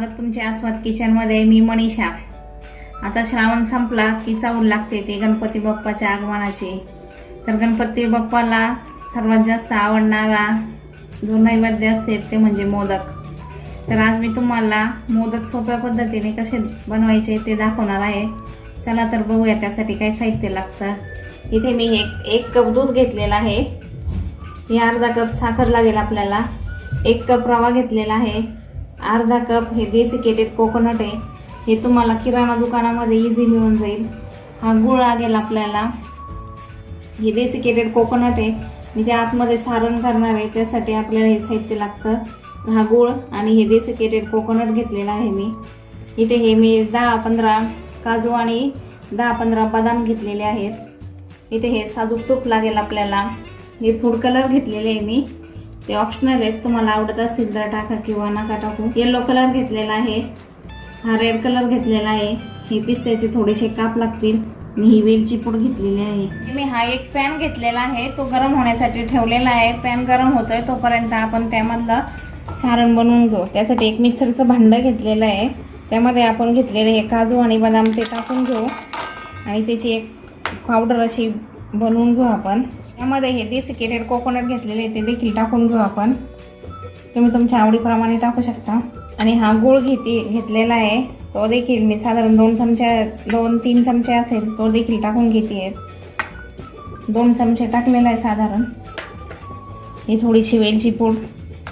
स्वागत तुमचे आस्वाद किचनमध्ये। मी मनीषा। आता श्रावण संपला की चाहूल लागते ते गणपती बाप्पाच्या आगमनाची। तर गणपती बाप्पाला सर्वात जास्त आवडणारा जो नैवेद्य असते ते म्हणजे मोदक। तर आज मी तुम्हाला मोदक सोप्या पद्धतीने कसे बनवायचे ते दाखवणार आहे। चला तर बघूया त्यासाठी काय साहित्य लागतं। इथे मी एक कप दूध घेतलेला आहे, हे अर्धा कप साखर लागेल आपल्याला, 1 कप रवा घेतलेला आहे, अर्धा कप हे डेसिकेटेड कोकोनट आहे, हे तुम्हाला किराणा दुकानामध्ये इझी मिळून जाईल। हा गूळ लागेल आपल्याला, हे डेसिकेटेड कोकोनट आहे, मी जे आतमध्ये सारण करणार आहे त्यासाठी आपल्याला हे साहित्य लागतं। हा गूळ आणि हे डेसिकेटेड कोकोनट घेतलेला आहे मी। इथे हे मी 10-15 काजू आणि 10-15 बदाम घेतलेले आहेत। इथे हे साजूक तूप लागेल आपल्याला। हे फूड कलर घेतलेले आहे मी, ते ऑप्शनल आहेत, तुम्हाला आवडत असेल तर टाका किंवा नका टाकू। येलो कलर घेतलेला आहे, हा रेड कलर घेतलेला आहे, हे पिस्त्याचे थोडेसे काप लागतील आणि ही वेलची पूड घेतलेली आहे। मी हा एक पॅन घेतलेला आहे, तो गरम होण्यासाठी ठेवलेला आहे। पॅन गरम होतोय तोपर्यंत आपण त्यामधलं सारण बनवून घेऊ। त्यासाठी एक मिक्सरचं भांडं घेतलेलं आहे, त्यामध्ये आपण घेतलेले हे काजू आणि बदाम ते टाकून घेऊ आणि त्याची एक पावडर अशी बनवून घेऊ आपण। त्यामध्ये हे डेसिकेटेड कोकोनट घेतलेले ते देखील टाकून घेऊ आपण, तुम्ही तुमच्या आवडीप्रमाणे टाकू शकता। आणि हा गूळ घेतलेला आहे, तो देखील मी साधारण 2-3 चमचे असेल तो देखील टाकून घेते। 2 चमचे टाकलेला आहे साधारण। ही थोडीशी वेलची पूड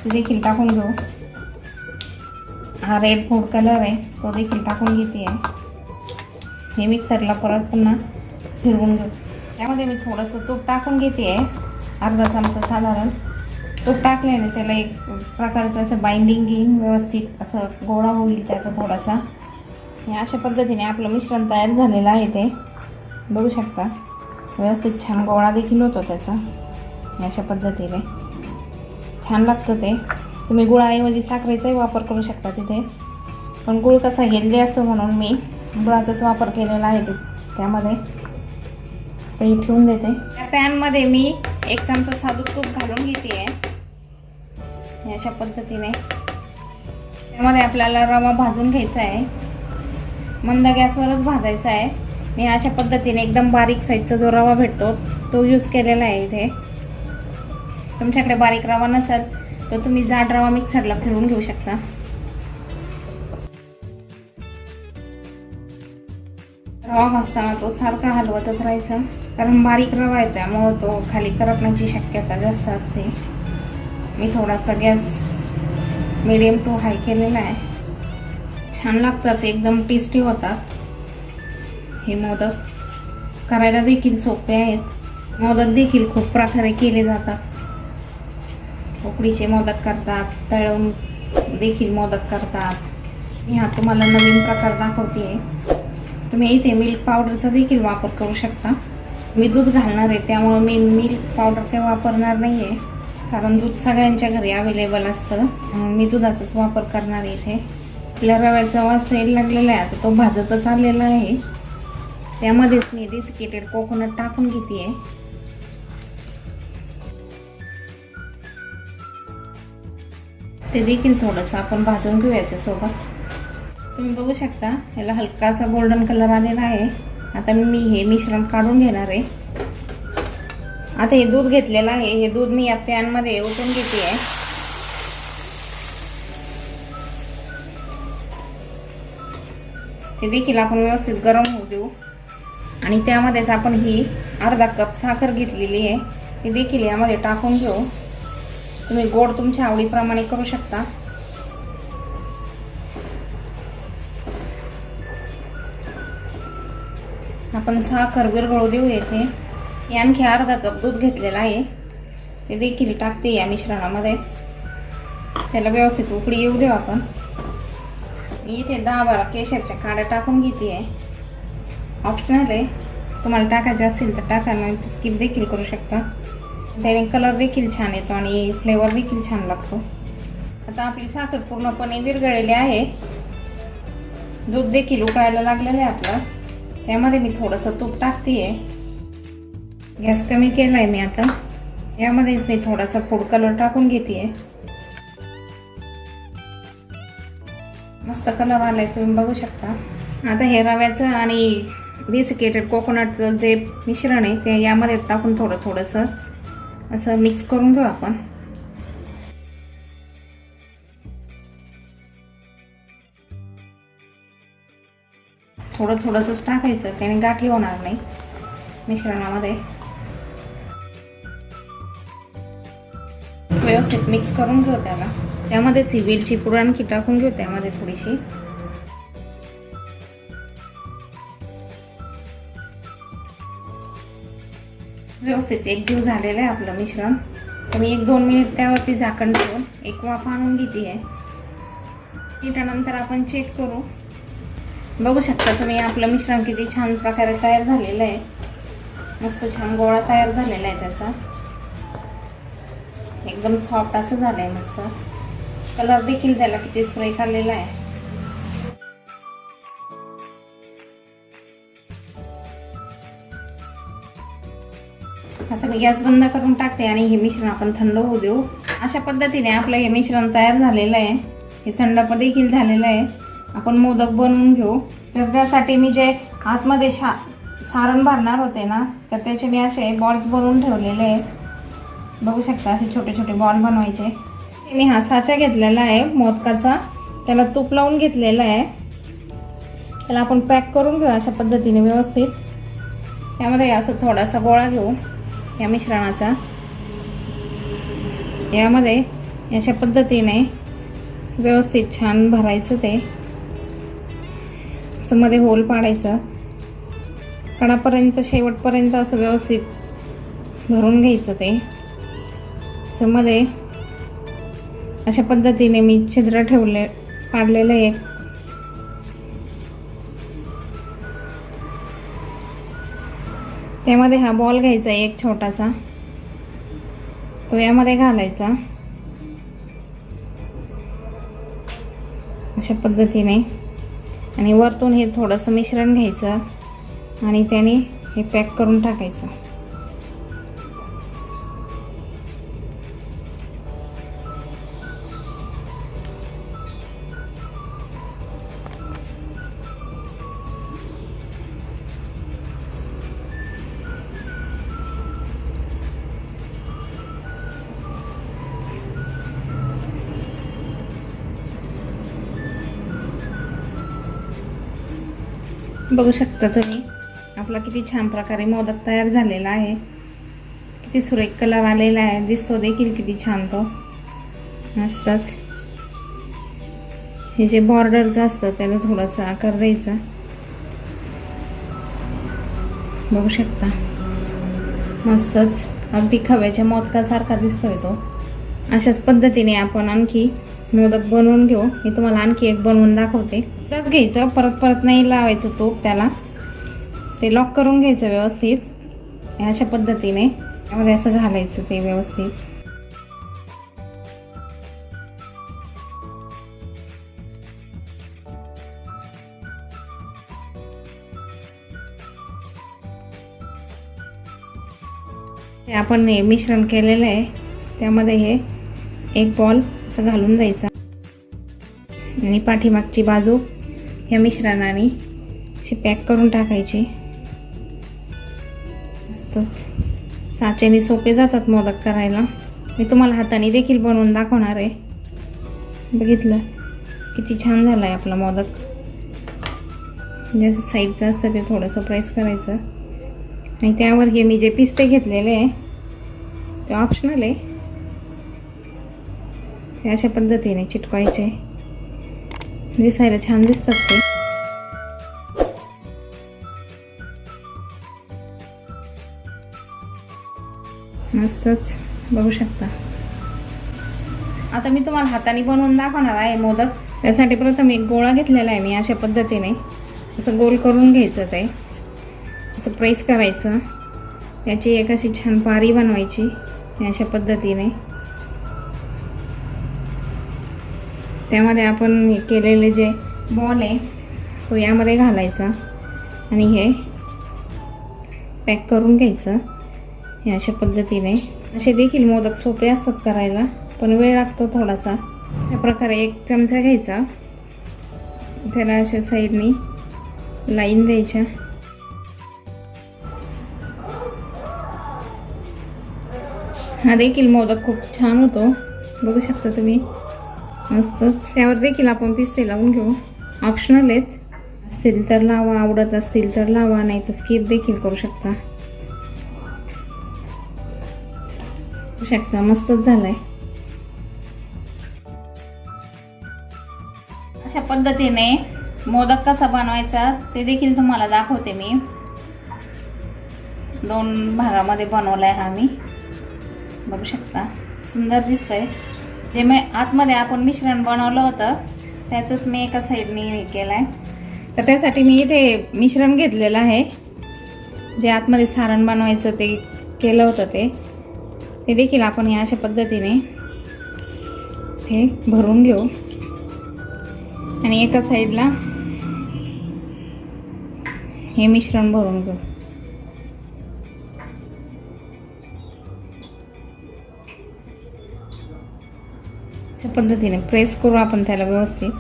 देखील टाकून घेऊ। हा रेड फूड कलर आहे, तो देखील टाकून घेते। हे मिक्सरला परत पुन्हा फिरवून घेऊ। त्यामध्ये मी थोडंसं तूप टाकून घेते, अर्धा चमचा साधारण। तूप टाकल्याने त्याला एक प्रकारचं असं बाइंडिंग घेईन, व्यवस्थित असं गोळा होईल त्याचा थोडासा। हे अशा पद्धतीने आपलं मिश्रण तयार झालेलं आहे, ते बघू शकता। व्यवस्थित छान गोळा देखील होतो त्याचा, अशा पद्धतीने छान लागतं ते। तुम्ही गुळाऐवजी साखरेचाही वापर करू शकता तिथे, पण गुळ कसा हेल्दी असतो म्हणून मी गुळाचाच वापर केलेला आहे त्यामध्ये। ते ठेवून देते। त्या पॅनमध्ये मी 1 चमचा साजूक तूप घालून घेते अशा पद्धतीने। त्यामध्ये आपल्याला रवा भाजून घ्यायचा आहे, मंद गॅसवरच भाजायचा आहे। मी अशा पद्धतीने एकदम बारीक साईजचा जो रवा भेटतो तो यूज केलेला आहे इथे। तुमच्याकडे बारीक रवा नसेल तर तुम्ही जाड रवा मिक्सरला फिरवून घेऊ शकता। रवा भाजताना तो सारखा हलवतच राहायचा, कारण बारीक रवा आहे त्यामुळे तो खाली करपण्याची शक्यता जास्त असते। मी थोडासा गॅस मीडियम टू हाय केलेला आहे। छान लागतात, एकदम टेस्टी होतात हे मोदक। करायला देखील सोपे आहेत। मोदक देखील खूप प्रकारे केले जातात। उकडीचे मोदक करतात, तळून देखील मोदक करतात। मी हा तुम्हाला नवीन प्रकार दाखवते। तुम्ही इथे मिल्क पावडरचा देखील वापर करू शकता। मी दूध घालणार आहे त्यामुळे मी मिल्क पावडर काही वापरणार नाही आहे, कारण दूध सगळ्यांच्या घरी अवेलेबल असतं। मी दुधाचाच वापर करणार आहे इथे। आपल्या रव्याचा वास यायला लागलेला आहे, आता तो भाजतच आलेला आहे। त्यामध्येच मी डेसिकेटेड कोकोनट टाकून घेते। ते देखील थोडंसं आपण भाजून घेऊ याच्यासोबत। तुम्ही बघू शकता याला हलकासा गोल्डन कलर आलेला आहे। आता मी हे मिश्रण काढून घेणार आहे। आता हे दूध घेतलेलं आहे, हे दूध मी या पॅनमध्ये ओतून घेते आहे। ते देखील आपण व्यवस्थित गरम होऊ देऊ आणि त्यामध्येच आपण ही अर्धा कप साखर घेतलेली आहे, ती देखील यामध्ये टाकून घेऊ। तुम्ही गोड तुमच्या आवडीप्रमाणे करू शकता। आपण साखर विरघळू देऊ येथे। आणखी अर्धा कप दूध घेतलेला आहे, ते देखील टाकते या मिश्रणामध्ये। त्याला व्यवस्थित उकळी येऊ देऊ आपण। मी इथे 10-12 केशरच्या काड्या टाकून घेते आहे, ऑप्शनल आहे, तुम्हाला टाकायचे असेल तर टाका, नाही तर स्किप देखील करू शकता। त्याने कलर देखील छान येतो आणि फ्लेवर देखील छान लागतो। आता आपली साखर पूर्णपणे विरघळलेली आहे, दूध देखील उकळायला लागलेलं आहे आपलं। त्यामध्ये मी थोडंसं तूप टाकते आहे, गॅस कमी केला आहे मी आता। यामध्येच मी थोडासा फूड कलर टाकून घेते आहे। मस्त कलर आलाय, तुम्ही बघू शकता. आता हे रव्याचं आणि डेसिकेटेड कोकोनटचं जे मिश्रण आहे ते यामध्ये टाकून थोडंसं असं मिक्स करून घेऊ आपण. थोडंसंच टाकायचं, त्याने गाठी होणार नाही मिश्रणामध्ये. व्यवस्थित मिक्स करून घेऊ त्याला. त्यामध्येच ही वेलची पूड आणखी टाकून घेऊ त्यामध्ये थोडीशी. व्यवस्थित एकजीव झालेलं आहे आपलं मिश्रण. तर मी 1-2 मिनिट त्यावरती झाकण ठेवून एक वाफ आणून घेते आहे. त्यानंतर आपण चेक करू. बघू शकता तुम्ही आपलं मिश्रण किती छान प्रकारे तयार झालेलं आहे. मस्त छान गोळा तयार झालेला आहे त्याचा. एकदम सॉफ्ट असं झालंय. मस्त कलर देखील त्याला किती सुरेख आलेला आहे. आता मी गॅस बंद करून टाकते आणि हे मिश्रण आपण थंड होऊ देऊ. अशा पद्धतीने आपलं हे मिश्रण तयार झालेलं आहे. हे थंड पण देखील झालेलं आहे. आपण मोदक बनवून घेऊ. तर त्यासाठी मी जे आतमध्ये सारण भरणार होते ना, तर त्याचे मी असे बॉल्स बनवून ठेवलेले आहे. बघू शकता असे छोटे छोटे बॉल बनवायचे. मी हा साचा घेतलेला आहे मोदकाचा, त्याला तूप लावून घेतलेला आहे. त्याला आपण पॅक करून घेऊ अशा पद्धतीने व्यवस्थित. त्यामध्ये असं थोडासा गोळा घेऊ या मिश्रणाचा. यामध्ये अशा पद्धतीने व्यवस्थित छान भरायचं. ते असं मध्ये होल पाडायचं, कडापर्यंत शेवटपर्यंत असं व्यवस्थित भरून घ्यायचं. ते असं मध्ये अशा पद्धतीने मी छिद्र पाडलेलं आहे. त्यामध्ये हा बॉल घ्यायचा एक छोटासा, तो यामध्ये घालायचा अशा पद्धतीने. आणि वरतून हे थोडंसं मिश्रण घ्यायचं आणि त्याने हे पॅक करून टाकायचं. बघू शकता तुम्ही आपला किती छान प्रकारे मोदक तयार झालेला आहे. किती सुरेख कलर आलेला आहे. दिसतो देखील किती छान तो. मस्तच. हे जे बॉर्डरचं असतं त्याला थोडासा आकार द्यायचा. बघू शकता मस्तच अगदी खव्याच्या मोदकासारखा दिसतोय तो. अशाच पद्धतीने आपण आणखी मोदक बनवून घेऊ. मी तुम्हाला आणखी एक बनवून दाखवते. त्याच घ्यायचं, परत नाही लावायचं तूप त्याला. ते लॉक करून घ्यायचं व्यवस्थित अशा पद्धतीने. त्यामध्ये असं घालायचं ते व्यवस्थित. ते आपण हे मिश्रण केलेलं आहे त्यामध्ये हे एक बॉल असं घालून द्यायचा आणि पाठीमागची बाजू या मिश्रणाने अशी पॅक करून टाकायची. मस्तच. साच्याने सोपे जातात मोदक करायला. मी तुम्हाला हाताने देखील बनवून दाखवणार आहे. बघितलं किती छान झालं आहे आपला मोदक. जसं साईडचं असतं ते थोडंसं प्रेस करायचं आणि त्यावर हे मी जे पिस्ते घेतलेले आहे ते ऑप्शनल आहे, ते अशा पद्धतीने चिटकवायचे. दिसायला छान दिसतात ते. मस्तच. बघू शकता. आता मी तुम्हाला हाताने बनवून दाखवणार आहे मोदक. त्यासाठी प्रथम एक गोळा घेतलेला आहे मी अशा पद्धतीने. असं गोल करून घ्यायचं, ते असं प्रेस करायचं. त्याची एक अशी छान पारी बनवायची अशा पद्धतीने. त्यामध्ये आपण केलेले जे बॉल आहे तो यामध्ये घालायचा आणि हे पॅक करून घ्यायचं हे अशा पद्धतीने. असे देखील मोदक सोपे असतात करायला, पण वेळ लागतो थोडासा. अशा प्रकारे एक चमचा घ्यायचा त्याला अशा साईडनी लाईन द्यायच्या. हा देखील मोदक खूप छान होतो, बघू शकता तुम्ही. मस्त. त्यावर देखील आपण पिस्ते लावून घेऊ. ऑप्शनल आहेत, असतील तर लावा, आवडत असतील तर लावा, नाही तर स्किप देखील करू शकता. बघू शकता मस्तच झालाय. अशा पद्धतीने मोदक कसा बनवायचा ते देखील तुम्हाला दाखवते मी. 2 भागामध्ये बनवलाय हा मी, बघू शकता. सुंदर दिसतंय. जे मी आतमध्ये आपण मिश्रण बनवलं होतं त्याचंच मी एका साईडने हे केलं आहे. तर त्यासाठी मी इथे मिश्रण घेतलेलं आहे. जे आतमध्ये सारण बनवायचं ते केलं होतं ते देखील आपण या अशा पद्धतीने ते भरून घेऊ आणि एका साईडला हे मिश्रण भरून घेऊ. अशा पद्धतीने प्रेस करू आपण त्याला व्यवस्थित.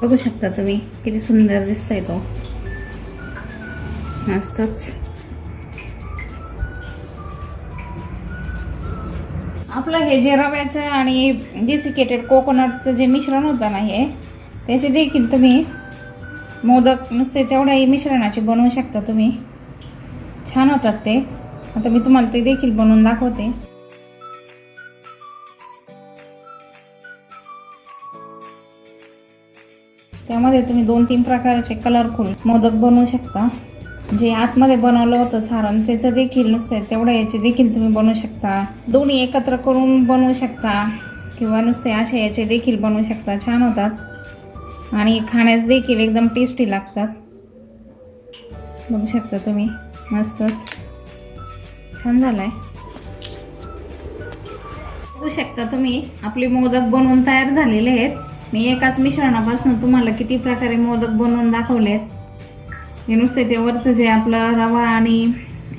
बघू शकता तुम्ही किती सुंदर दिसतोय तो. मस्तच. आपलं हे जे रव्याचं आणि डेसिकेटेड कोकोनटचं जे मिश्रण होतं ना, हे त्याचे देखील तुम्ही मोदक नुसते तेवढ्याही मिश्रणाचे बनवू शकता तुम्ही. छान होतात ते. आता मी तुम्हाला ते देखील बनवून दाखवते. त्यामध्ये तुम्ही 2-3 प्रकारचे कलरफुल मोदक बनवू शकता. जे आतमध्ये बनवलं होतं सारण त्याचं देखील नुसते तेवढ्या याचे देखील तुम्ही बनवू शकता. दोन्ही एकत्र करून बनवू शकता किंवा नुसते असे याचे देखील बनवू शकता. छान होतात आणि खाण्यास देखील एकदम टेस्टी लागतात. बघू शकता तुम्ही. मस्तच छान झालाय. बघू शकता तुम्ही आपले मोदक बनवून तयार झालेले आहेत. मी एकाच मिश्रणापासून तुम्हाला किती प्रकारे मोदक बनवून दाखवलेत. हे नुसते ते वरचं जे आपलं रवा आणि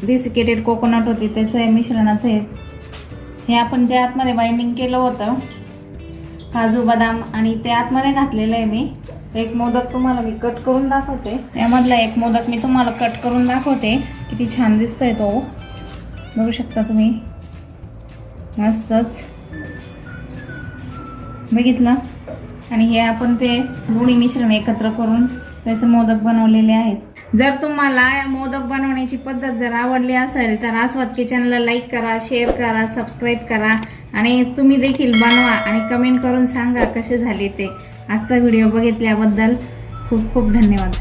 डेसिकेटेड कोकोनट होती त्याचं मिश्रणाचं आहे. हे आपण जे आतमध्ये बाइंडिंग केलं होतं काजू बदाम आणि ते आतमध्ये घातलेलं आहे मी. एक मोदक तुम्हाला मी कट करून दाखवते. त्यामधला एक मोदक मी तुम्हाला कट करून दाखवते. किती छान दिसतोय तो, बघू शकता तुम्ही. मस्तच. बघितलं. आणि हे आपण ते दोन्ही मिश्रण एकत्र करून त्याचे मोदक बनवलेले आहेत. जर तुम्हाला मोदक बनवण्याची पद्धत जर आवडली असेल तर आस्वाद किचनला लाईक करा, शेअर करा, सबस्क्राईब करा आणि तुम्ही देखील बनवा आणि कमेंट करून सांगा कसे झाले ते. आजचा व्हिडिओ बघितल्याबद्दल खूप खूप धन्यवाद.